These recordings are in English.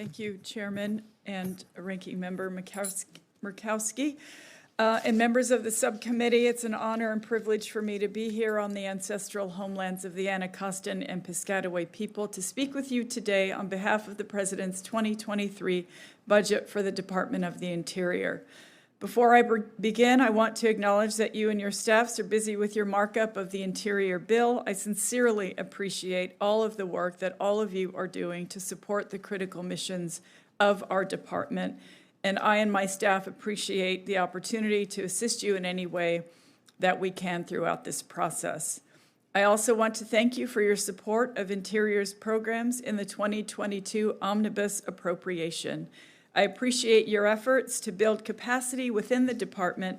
Thank you, Chairman and Ranking Member Murkowski. And members of the subcommittee, it's an honor and privilege for me to be here on the ancestral homelands of the Anacostan and Piscataway people to speak with you today on behalf of the President's 2023 budget for the Department of the Interior. Before I begin, I want to acknowledge that you and your staffs are busy with your markup of the Interior Bill. I sincerely appreciate all of the work that all of you are doing to support the critical missions of our department. And I and my staff appreciate the opportunity to assist you in any way that we can throughout this process. I also want to thank you for your support of Interior's programs in the 2022 Omnibus Appropriation. I appreciate your efforts to build capacity within the department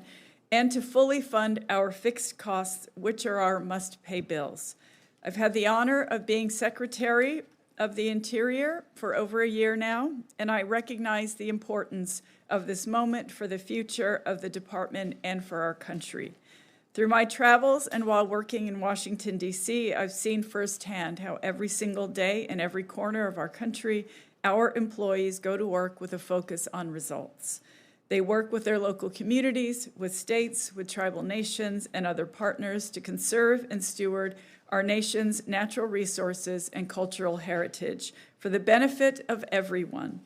and to fully fund our fixed costs, which are our must-pay bills. I've had the honor of being Secretary of the Interior for over a year now, and I recognize the importance of this moment for the future of the department and for our country. Through my travels and while working in Washington, D.C., I've seen firsthand how every single day in every corner of our country, our employees go to work with a focus on results. They work with their local communities, with states, with tribal nations, and other partners to conserve and steward our nation's natural resources and cultural heritage for the benefit of everyone.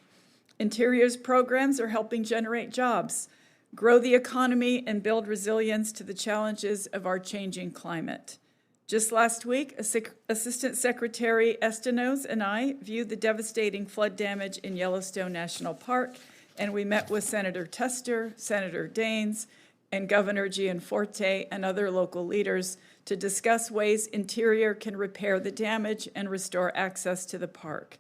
Interior's programs are helping generate jobs, grow the economy, and build resilience to the challenges of our changing climate. Just last week, Assistant Secretary Estenos and I viewed the devastating flood damage in Yellowstone National Park, and we met with Senator Tester, Senator Daines, and Governor Gianforte and other local leaders to discuss ways Interior can repair the damage and restore access to the park.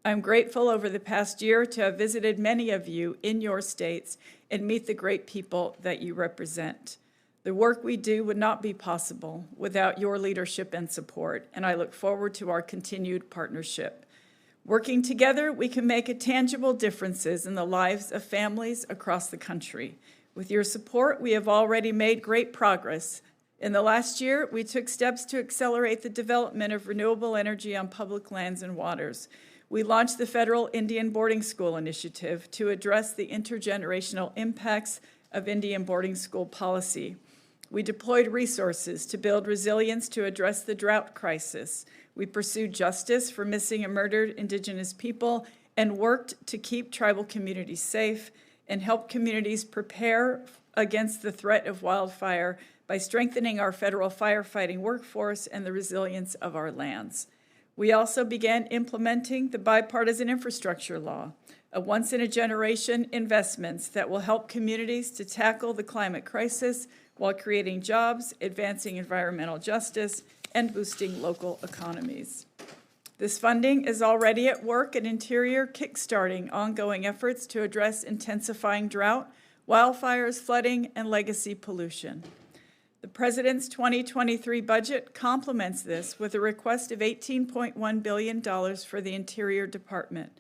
I'm grateful over the past year to have visited many of you in your states and meet the great people that you represent. The work we do would not be possible without your leadership and support, and I look forward to our continued partnership. Working together, we can make tangible differences in the lives of families across the country. With your support, we have already made great progress. In the last year, we took steps to accelerate the development of renewable energy on public lands and waters. We launched the Federal Indian Boarding School Initiative to address the intergenerational impacts of Indian boarding school policy. We deployed resources to build resilience to address the drought crisis. We pursued justice for missing and murdered Indigenous people and worked to keep tribal communities safe and help communities prepare against the threat of wildfire by strengthening our federal firefighting workforce and the resilience of our lands. We also began implementing the bipartisan infrastructure law, a once-in-a-generation investments that will help communities to tackle the climate crisis while creating jobs, advancing environmental justice, and boosting local economies. This funding is already at work at Interior, kickstarting ongoing efforts to address intensifying drought, wildfires, flooding, and legacy pollution. The President's 2023 budget complements this with a request of $18.1 billion for the Interior Department.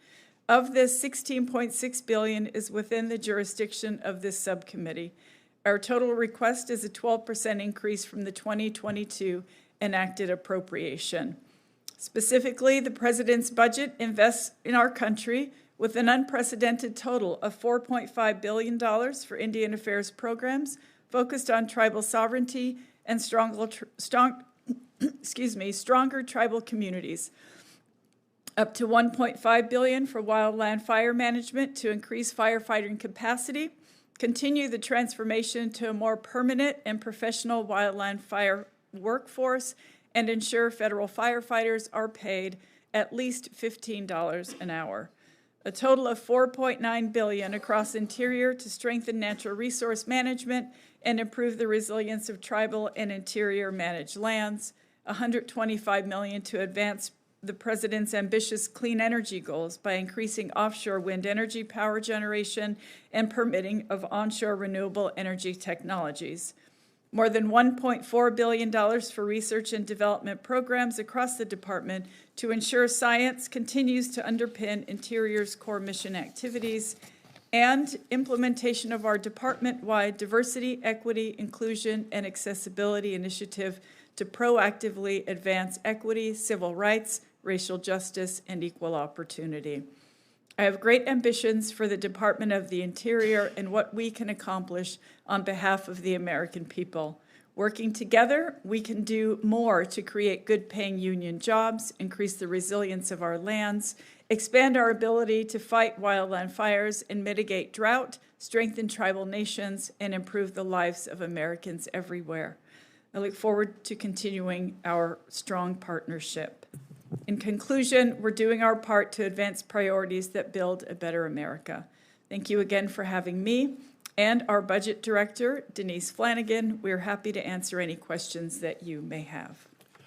Of this, $16.6 billion is within the jurisdiction of this subcommittee. Our total request is a 12% increase from the 2022 enacted appropriation. Specifically, the President's budget invests in our country with an unprecedented total of $4.5 billion for Indian Affairs programs focused on tribal sovereignty and stronger tribal communities. Up to $1.5 billion for wildland fire management to increase firefighting capacity, continue the transformation to a more permanent and professional wildland fire workforce, and ensure federal firefighters are paid at least $15 an hour. A total of $4.9 billion across Interior to strengthen natural resource management and improve the resilience of tribal and Interior managed lands. $125 million to advance the President's ambitious clean energy goals by increasing offshore wind energy power generation and permitting of onshore renewable energy technologies. More than $1.4 billion for research and development programs across the department to ensure science continues to underpin Interior's core mission activities, and implementation of our department-wide diversity, equity, inclusion, and accessibility initiative to proactively advance equity, civil rights, racial justice, and equal opportunity. I have great ambitions for the Department of the Interior and what we can accomplish on behalf of the American people. Working together, we can do more to create good-paying union jobs, increase the resilience of our lands, expand our ability to fight wildland fires and mitigate drought, strengthen tribal nations, and improve the lives of Americans everywhere. I look forward to continuing our strong partnership. In conclusion, we're doing our part to advance priorities that build a better America. Thank you again for having me and our Budget Director, Denise Flanagan. We're happy to answer any questions that you may have.